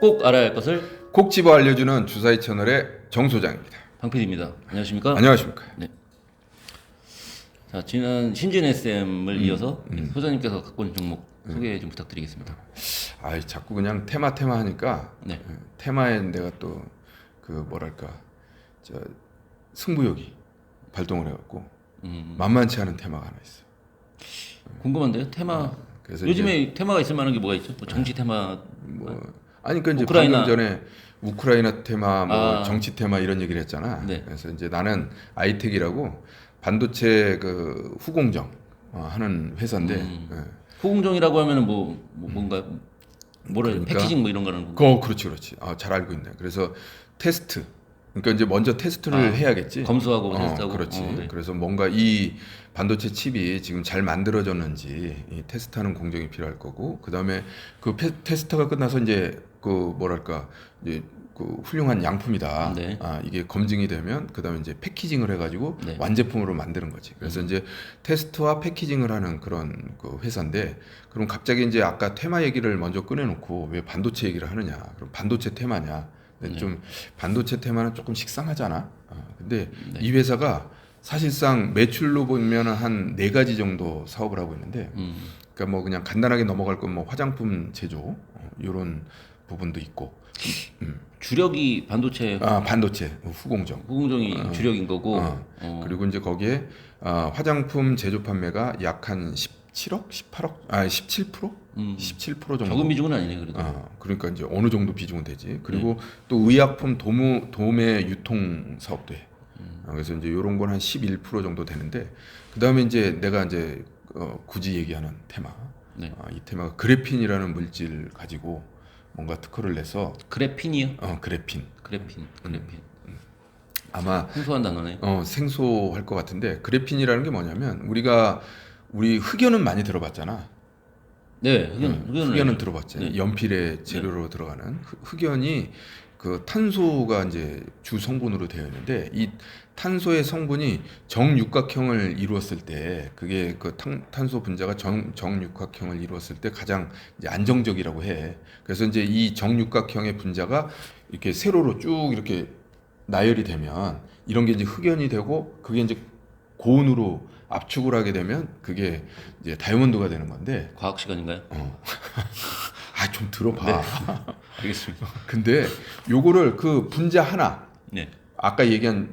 꼭 알아야 할 것을 콕 집어 알려주는 주사위 채널의 정 소장입니다. 방 PD입니다. 안녕하십니까? 안녕하십니까? 네. 자, 지난 신진 SM을 이어서 소장님께서 갖고 온 종목 소개 좀 부탁드리겠습니다. 아, 자꾸 그냥 테마 하니까 네. 테마에 내가 또 그 뭐랄까 저 승부욕이 발동을 해갖고 만만치 않은 테마가 하나 있어. 궁금한데요? 테마. 그래서 요즘에 테마가 있을 만한 게 뭐가 있죠? 뭐 정치 테마. 뭐 아니 그러니까 이제 우크라이나. 방금 전에 우크라이나 테마, 뭐 아. 정치 테마 이런 얘기를 했잖아. 네. 그래서 이제 나는 아이텍이라고 반도체 그 후공정 하는 회사인데. 예. 후공정이라고 하면은 뭔가 뭐라 그러니까 패키징 뭐 이런 거는 거. 그렇지. 잘 알고 있네. 그래서 테스트. 그러니까 이제 먼저 테스트를 해야겠지. 검수하고 테스트하고. 그렇지. 네. 그래서 뭔가 이 반도체 칩이 지금 잘 만들어졌는지 이 테스트하는 공정이 필요할 거고, 그 다음에 그 테스트가 끝나서 이제 그 뭐랄까 이제 그 훌륭한 양품이다. 네. 이게 검증이 되면 그 다음에 이제 패키징을 해가지고 네. 완제품으로 만드는 거지. 그래서 이제 테스트와 패키징을 하는 그런 그 회사인데, 그럼 갑자기 이제 아까 테마 얘기를 먼저 꺼내놓고 왜 반도체 얘기를 하느냐? 그럼 반도체 테마냐? 근데 네. 좀 반도체 테마는 조금 식상하잖아. 근데 네. 이 회사가 사실상 매출로 보면 한 4가지 정도 사업을 하고 있는데, 그러니까 뭐 그냥 간단하게 넘어갈 건 뭐 화장품 제조 이런 부분도 있고, 주력이 반도체 반도체 후공정. 후공정이 주력인 거고. 그리고 이제 거기에 화장품 제조 판매가 약 한 17억, 18억, 17%, 17% 정도. 적은 비중은 아니네 그래도. 그러니까 이제 어느 정도 비중은 되지. 그리고 또 의약품 도매 유통 사업도 해. 그래서 이제 이런 건 한 11% 정도 되는데, 그 다음에 이제 내가 이제 굳이 얘기하는 테마. 네. 이 테마가 그래핀이라는 물질 가지고 뭔가 특허를 내서 그래핀이요? 그래핀. 그래핀. 아마 생소한 단어네. 생소할 것 같은데, 그래핀이라는 게 뭐냐면 우리 흑연은 많이 들어봤잖아. 네, 흑연은 들어봤지. 네. 연필의 재료로 들어가는 흑연이 그 탄소가 이제 주 성분으로 되어 있는데, 이 탄소의 성분이 정육각형을 이루었을 때, 그게 그 탄소 분자가 정육각형을 이루었을 때 가장 이제 안정적이라고 해. 그래서 이제 이 정육각형의 분자가 이렇게 세로로 쭉 이렇게 나열이 되면 이런 게 이제 흑연이 되고, 그게 이제 고온으로 압축을 하게 되면 그게 이제 다이아몬드가 되는 건데. 과학 시간인가요? 좀 들어봐. 네. 알겠습니다. 근데 요거를 그 분자 하나, 네. 아까 얘기한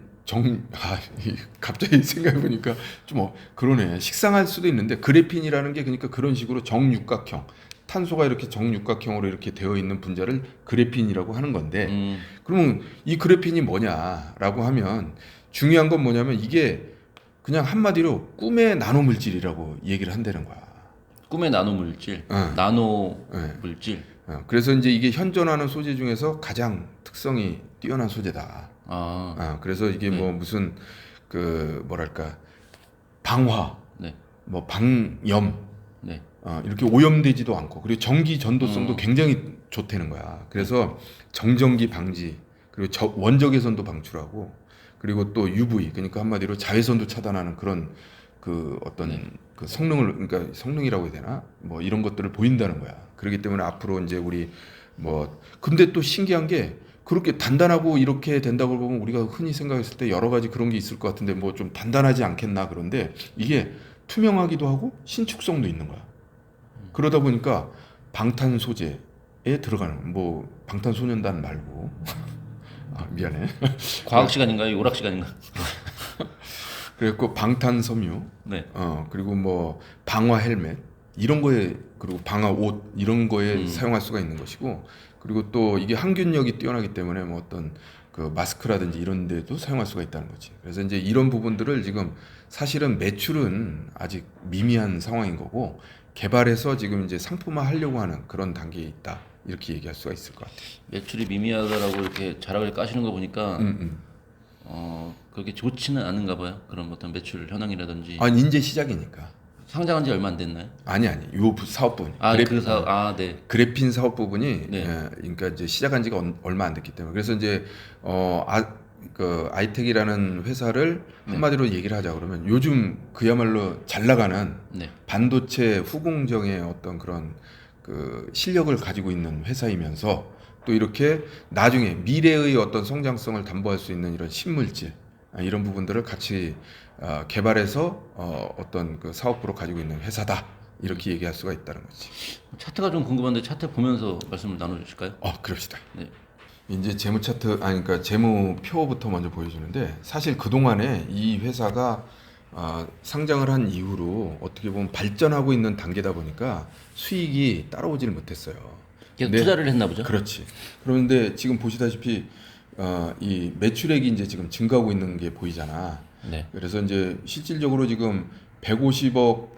갑자기 생각해 보니까 좀 그러네. 식상할 수도 있는데, 그래핀이라는 게 그러니까 그런 식으로 정육각형, 탄소가 이렇게 정육각형으로 이렇게 되어 있는 분자를 그래핀이라고 하는 건데, 그러면 이 그래핀이 뭐냐라고 하면 중요한 건 뭐냐면 이게 그냥 한마디로 꿈의 나노 물질이라고 얘기를 한다는 거야. 꿈의 나노 물질, 네. 나노 네. 물질. 그래서 이제 이게 현존하는 소재 중에서 가장 특성이 뛰어난 소재다. 그래서 이게 네. 뭐 무슨 그 뭐랄까 방화, 네. 뭐 방염, 네. 이렇게 오염되지도 않고, 그리고 전기 전도성도 굉장히 좋다는 거야. 그래서 정전기 방지, 그리고 원적외선도 방출하고, 그리고 또 UV, 그러니까 한마디로 자외선도 차단하는 그런 그 어떤 그 성능을, 그러니까 성능이라고 해야 되나, 뭐 이런 것들을 보인다는 거야. 그렇기 때문에 앞으로 이제 우리 근데 또 신기한 게, 그렇게 단단하고 이렇게 된다고 보면 우리가 흔히 생각했을 때 여러 가지 그런 게 있을 것 같은데, 뭐 좀 단단하지 않겠나. 그런데 이게 투명하기도 하고 신축성도 있는 거야. 그러다 보니까 방탄 소재에 들어가는, 뭐 방탄소년단 말고 미안해. 과학 시간인가요? 오락 시간인가? 그랬고 방탄섬유, 네. 그리고 뭐 방화 헬멧 이런 거에, 그리고 방화 옷 이런 거에 사용할 수가 있는 것이고, 그리고 또 이게 항균력이 뛰어나기 때문에 뭐 어떤 그 마스크라든지 이런 데도 사용할 수가 있다는 거지. 그래서 이제 이런 부분들을 지금 사실은 매출은 아직 미미한 상황인 거고, 개발해서 지금 이제 상품화 하려고 하는 그런 단계에 있다, 이렇게 얘기할 수가 있을 것 같아요. 매출이 미미하다라고 이렇게 자락을 까시는 거 보니까 그렇게 좋지는 않은가 봐요. 그런 어떤 매출 현황이라든지. 이제 시작이니까. 상장한 지 얼마 안 됐나요? 아니 요 사업 부분. 그 사업. 네. 그래핀 사업 부분이 네. 그러니까 이제 시작한 지가 얼마 안 됐기 때문에, 그래서 이제 그 아이텍이라는 회사를 한마디로 얘기를 하자 그러면 요즘 그야말로 잘 나가는 네. 반도체 후공정의 어떤 그런 그 실력을 가지고 있는 회사이면서, 또 이렇게 나중에 미래의 어떤 성장성을 담보할 수 있는 이런 신물질 이런 부분들을 같이 개발해서 어떤 그 사업부로 가지고 있는 회사다 이렇게 얘기할 수가 있다는 거지. 차트가 좀 궁금한데 차트 보면서 말씀을 나눠주실까요? 그럽시다. 네. 이제 재무 차트 그러니까 재무표부터 먼저 보여주는데 사실 그 동안에 이 회사가 상장을 한 이후로 어떻게 보면 발전하고 있는 단계다 보니까 수익이 따라오지를 못했어요. 계속 근데 투자를 했나 보죠? 그렇지. 그런데 지금 보시다시피 이 매출액이 이제 지금 증가하고 있는 게 보이잖아. 네. 그래서 이제 실질적으로 지금 150억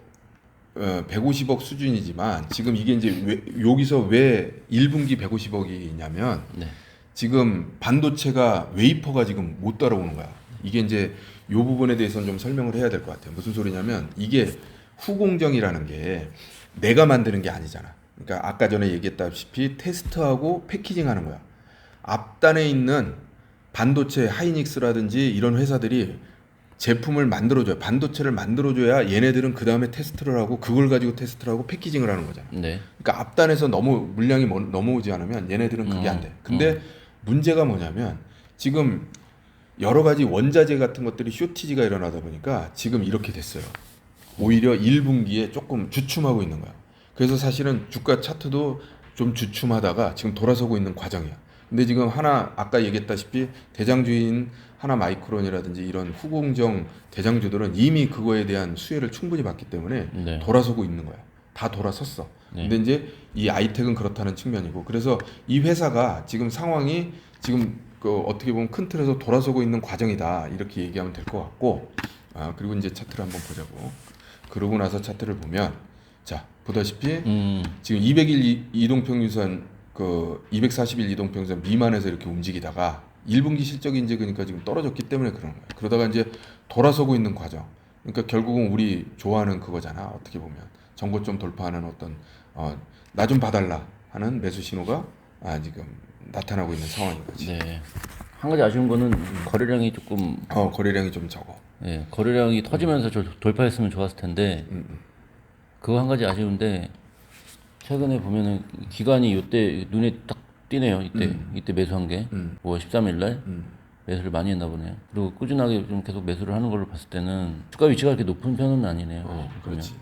수준이지만 지금 이게 이제 여기서 왜 1분기 150억이 있냐면 네. 지금 반도체가 웨이퍼가 지금 못 따라오는 거야. 이게 이제 요 부분에 대해서는 좀 설명을 해야 될 것 같아요. 무슨 소리냐면 이게 후공정이라는 게 내가 만드는 게 아니잖아. 그러니까 아까 전에 얘기했다시피 테스트하고 패키징하는 거야. 앞단에 있는 반도체 하이닉스라든지 이런 회사들이 제품을 만들어줘야 반도체를 만들어줘야 얘네들은 그 다음에 테스트를 하고 그걸 가지고 테스트를 하고 패키징을 하는 거잖아. 네. 그러니까 앞단에서 너무 물량이 넘어오지 않으면 얘네들은 그게 안 돼. 근데 문제가 뭐냐면 지금 여러 가지 원자재 같은 것들이 쇼티지가 일어나다 보니까 지금 이렇게 됐어요. 오히려 1분기에 조금 주춤하고 있는 거야. 그래서 사실은 주가 차트도 좀 주춤하다가 지금 돌아서고 있는 과정이야. 근데 지금 아까 얘기했다시피 대장주인 하나마이크론이라든지 이런 후공정 대장주들은 이미 그거에 대한 수혜를 충분히 받기 때문에 네. 돌아서고 있는 거야. 다 돌아섰어. 네. 근데 이제 이 아이텍은 그렇다는 측면이고, 그래서 이 회사가 지금 상황이 지금 그 어떻게 보면 큰 틀에서 돌아서고 있는 과정이다 이렇게 얘기하면 될 것 같고, 그리고 이제 차트를 한번 보자고. 그러고 나서 차트를 보면 자 보다시피 지금 200일 이동평균선 그 240일 이동평균선 미만에서 이렇게 움직이다가 1분기 실적이 이제 그러니까 지금 떨어졌기 때문에 그런 거예요. 그러다가 이제 돌아서고 있는 과정. 그러니까 결국은 우리 좋아하는 그거잖아. 어떻게 보면 정고점 돌파하는 어떤 나 좀 봐달라 하는 매수 신호가 지금 나타나고 있는 상황인 거지. 네. 한 가지 아쉬운 거는 거래량이 조금 거래량이 좀 적어. 네, 거래량이 터지면서 돌파했으면 좋았을 텐데 그거 한 가지 아쉬운데 최근에 보면은 기간이 이때 눈에 딱 띄네요. 이때 매수한 게 5월 13일 날 매수를 많이 했나 보네요. 그리고 꾸준하게 좀 계속 매수를 하는 걸로 봤을 때는 주가 위치가 그렇게 높은 편은 아니네요. 그렇지.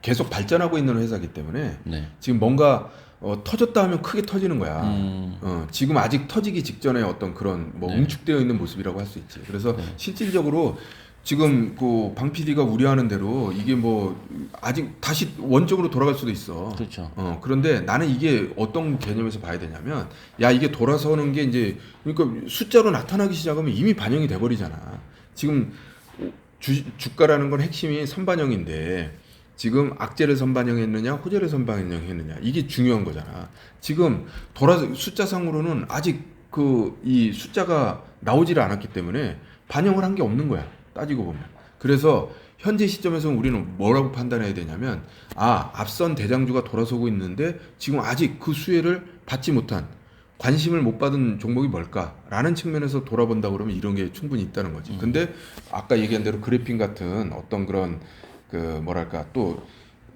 계속 발전하고 있는 회사이기 때문에 네. 지금 뭔가 터졌다 하면 크게 터지는 거야. 지금 아직 터지기 직전에 어떤 그런 뭐 응축되어 있는 모습이라고 할 수 있지. 그래서 실질적으로 지금 그 방 PD가 우려하는 대로 이게 뭐 아직 다시 원점으로 돌아갈 수도 있어. 그렇죠. 그런데 나는 이게 어떤 개념에서 봐야 되냐면, 야 이게 돌아서는 게 이제 그러니까 숫자로 나타나기 시작하면 이미 반영이 돼 버리잖아. 지금 주가라는 건 핵심이 선반영인데 지금 악재를 선반영했느냐 호재를 선반영했느냐 이게 중요한 거잖아. 지금 숫자상으로는 아직 이 숫자가 나오지를 않았기 때문에 반영을 한 게 없는 거야. 따지고 보면. 그래서 현재 시점에서는 우리는 뭐라고 판단해야 되냐면 앞선 대장주가 돌아서고 있는데 지금 아직 그 수혜를 받지 못한 관심을 못 받은 종목이 뭘까라는 측면에서 돌아본다 그러면 이런 게 충분히 있다는 거지. 근데 아까 얘기한 대로 그래핀 같은 어떤 그런 또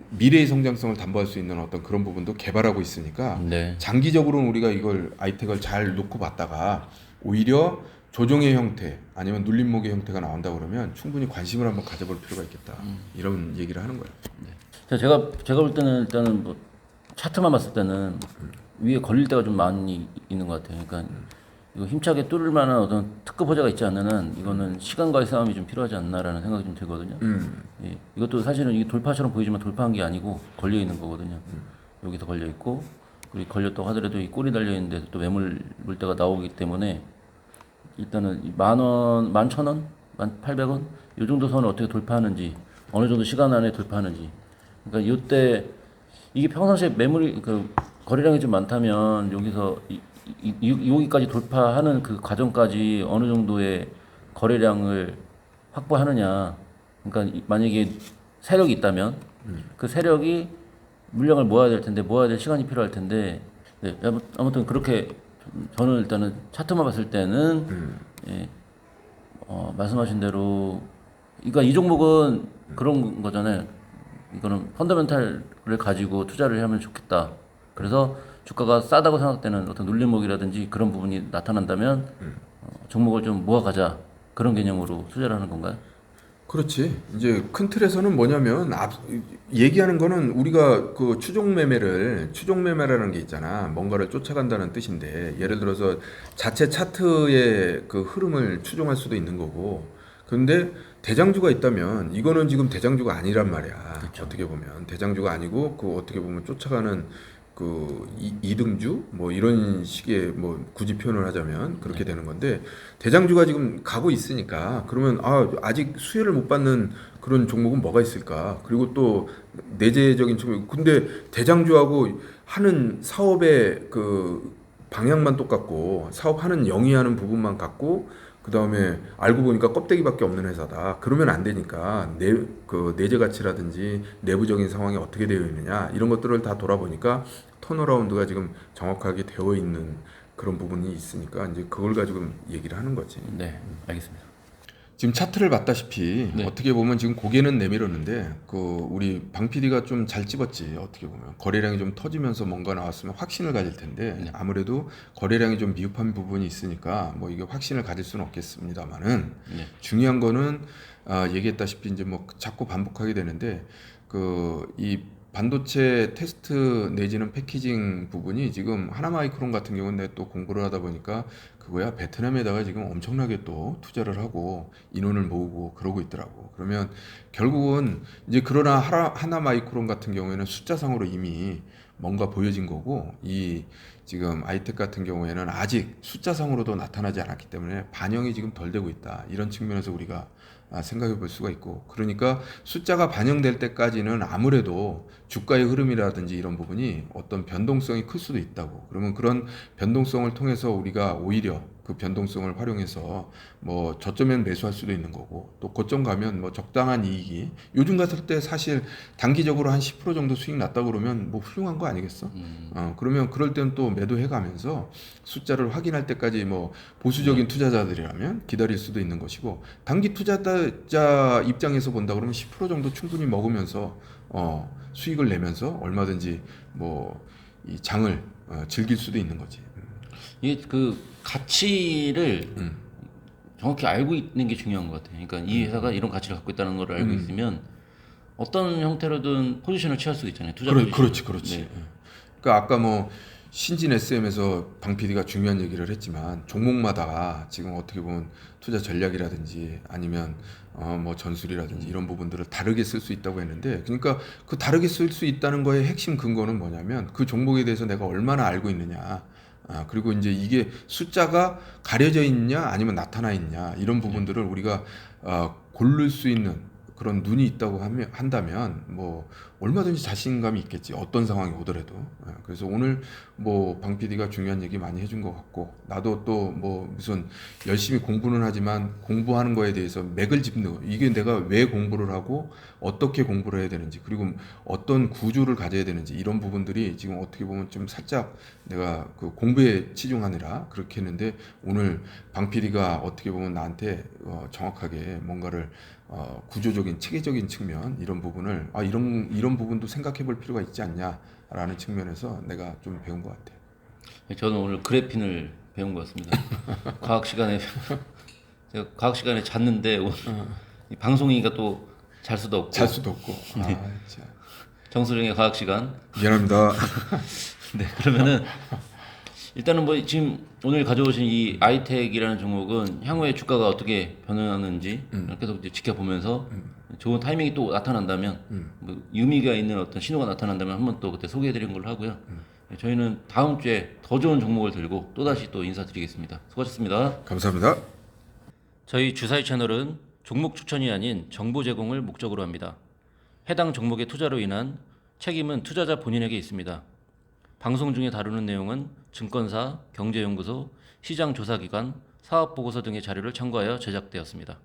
미래의 성장성을 담보할 수 있는 어떤 그런 부분도 개발하고 있으니까 장기적으로는 우리가 이걸 아이텍을 잘 놓고 봤다가 오히려 조정의 형태 아니면 눌림목의 형태가 나온다 그러면 충분히 관심을 한번 가져볼 필요가 있겠다. 이런 얘기를 하는 거예요. 네. 제가 볼 때는 일단은 뭐 차트만 봤을 때는 위에 걸릴 때가 좀 많이 있는 것 같아요. 그러니까 이거 힘차게 뚫을 만한 어떤 특급 호재가 있지 않는 한 이거는 시간과의 싸움이 좀 필요하지 않나라는 생각이 좀 들거든요. 예, 이것도 사실은 이게 돌파처럼 보이지만 돌파한 게 아니고 걸려 있는 거거든요. 여기서 걸려 있고 그리고 걸렸다고 하더라도 이 꼬리 달려 있는 데서 또 매물 물때가 나오기 때문에 일단은 10,000원, 11,000원, 1,800원 이 정도 선을 어떻게 돌파하는지 어느 정도 시간 안에 돌파하는지 그러니까 이때 이게 평상시에 매물이 거래량이 좀 많다면 여기서 여기까지 돌파하는 그 과정까지 어느 정도의 거래량을 확보하느냐. 그러니까 만약에 세력이 있다면 그 세력이 물량을 모아야 될 텐데 모아야 될 시간이 필요할 텐데 네, 아무튼 그렇게 저는 일단은 차트만 봤을 때는 말씀하신 대로 그러니까 이 종목은 그런 거잖아요. 이거는 펀더멘탈을 가지고 투자를 하면 좋겠다. 그래서 주가가 싸다고 생각되는 어떤 눌림목이라든지 그런 부분이 나타난다면 종목을 좀 모아가자 그런 개념으로 투자를 하는 건가요? 그렇지. 이제 큰 틀에서는 뭐냐면 얘기하는 거는 우리가 그 추종 매매라는 게 있잖아. 뭔가를 쫓아간다는 뜻인데 예를 들어서 자체 차트의 그 흐름을 추종할 수도 있는 거고. 근데 대장주가 있다면 이거는 지금 대장주가 아니란 말이야. 어떻게 보면 대장주가 아니고 그 어떻게 보면 쫓아가는 그 이등주 뭐 이런 식의 뭐 굳이 표현을 하자면 그렇게 되는 건데 대장주가 지금 가고 있으니까 그러면 아직 수혜를 못 받는 그런 종목은 뭐가 있을까? 그리고 또 내재적인 종목 근데 대장주하고 하는 사업의 그 방향만 똑같고 사업하는 영위하는 부분만 같고 그 다음에 알고 보니까 껍데기밖에 없는 회사다. 그러면 안 되니까 그 내재 가치라든지 내부적인 상황이 어떻게 되어 있느냐 이런 것들을 다 돌아보니까 턴어라운드가 지금 정확하게 되어 있는 그런 부분이 있으니까 이제 그걸 가지고 얘기를 하는 거지. 네, 알겠습니다. 지금 차트를 봤다시피 네. 어떻게 보면 지금 고개는 내밀었는데 그 우리 방 PD가 좀 잘 찝었지. 어떻게 보면 거래량이 좀 터지면서 뭔가 나왔으면 확신을 가질 텐데 네. 아무래도 거래량이 좀 미흡한 부분이 있으니까 뭐 이게 확신을 가질 수는 없겠습니다만은 네. 중요한 거는 얘기했다시피 이제 뭐 자꾸 반복하게 되는데 그 이 반도체 테스트 내지는 패키징 부분이 지금 하나마이크론 같은 경우는 내가 또 공부를 하다 보니까 그거야 베트남에다가 지금 엄청나게 또 투자를 하고 인원을 모으고 그러고 있더라고. 그러면 결국은 이제 그러나 하나마이크론 같은 경우에는 숫자상으로 이미 뭔가 보여진 거고 이 지금 아이텍 같은 경우에는 아직 숫자상으로도 나타나지 않았기 때문에 반영이 지금 덜 되고 있다. 이런 측면에서 우리가 생각해 볼 수가 있고 그러니까 숫자가 반영될 때까지는 아무래도 주가의 흐름이라든지 이런 부분이 어떤 변동성이 클 수도 있다고. 그러면 그런 변동성을 통해서 우리가 오히려 그 변동성을 활용해서 뭐 저점엔 매수할 수도 있는 거고 또 고점 가면 뭐 적당한 이익이 요즘 같을 때 사실 단기적으로 한 10% 정도 수익 났다 그러면 뭐 훌륭한 거 아니겠어? 그러면 그럴 때는 또 매도해 가면서 숫자를 확인할 때까지 뭐 보수적인 투자자들이라면 기다릴 수도 있는 것이고 단기 투자자 입장에서 본다 그러면 10% 정도 충분히 먹으면서 수익을 내면서 얼마든지 뭐 이 장을 즐길 수도 있는 거지. 이게 그 가치를 정확히 알고 있는 게 중요한 것 같아요. 그러니까 이 회사가 이런 가치를 갖고 있다는 걸 알고 있으면 어떤 형태로든 포지션을 취할 수 있잖아요. 투자 포지션. 그렇지. 네. 그러니까 아까 뭐 신진 SM에서 방 PD가 중요한 얘기를 했지만 종목마다 지금 어떻게 보면 투자 전략이라든지 아니면 뭐 전술이라든지 이런 부분들을 다르게 쓸 수 있다고 했는데 그러니까 그 다르게 쓸 수 있다는 거의 핵심 근거는 뭐냐면 그 종목에 대해서 내가 얼마나 알고 있느냐. 그리고 이제 이게 숫자가 가려져 있냐 아니면 나타나 있냐 이런 부분들을 우리가 고를 수 있는 그런 눈이 있다고 한다면 뭐 얼마든지 자신감이 있겠지 어떤 상황이 오더라도. 그래서 오늘 뭐 방 PD가 중요한 얘기 많이 해준 것 같고 나도 또 뭐 무슨 열심히 공부는 하지만 공부하는 거에 대해서 맥을 짚는 거 이게 내가 왜 공부를 하고 어떻게 공부를 해야 되는지 그리고 어떤 구조를 가져야 되는지 이런 부분들이 지금 어떻게 보면 좀 살짝 내가 그 공부에 치중하느라 그렇게 했는데 오늘 방 PD가 어떻게 보면 나한테 정확하게 뭔가를 구조적인 체계적인 측면 이런 부분을 이런 부분도 생각해 볼 필요가 있지 않냐라는 측면에서 내가 좀 배운 것 같아. 저는 오늘 그래핀을 배운 것 같습니다. 과학 시간에 제가 과학 시간에 잤는데 오늘 이 방송이니까 또 잘 수도 없고. 잘 수도 없고. 참. 정수령의 과학 시간. 미안합니다. 네, 그러면은 일단은 뭐 지금 오늘 가져오신 이 아이텍이라는 종목은 향후에 주가가 어떻게 변하는지 계속 이제 지켜보면서 좋은 타이밍이 또 나타난다면 뭐 의미가 있는 어떤 신호가 나타난다면 한번 또 그때 소개해드린 걸로 하고요. 네, 저희는 다음 주에 더 좋은 종목을 들고 또다시 또 인사드리겠습니다. 수고하셨습니다. 감사합니다. 저희 주사위 채널은 종목 추천이 아닌 정보 제공을 목적으로 합니다. 해당 종목의 투자로 인한 책임은 투자자 본인에게 있습니다. 방송 중에 다루는 내용은 증권사, 경제연구소, 시장조사기관, 사업보고서 등의 자료를 참고하여 제작되었습니다.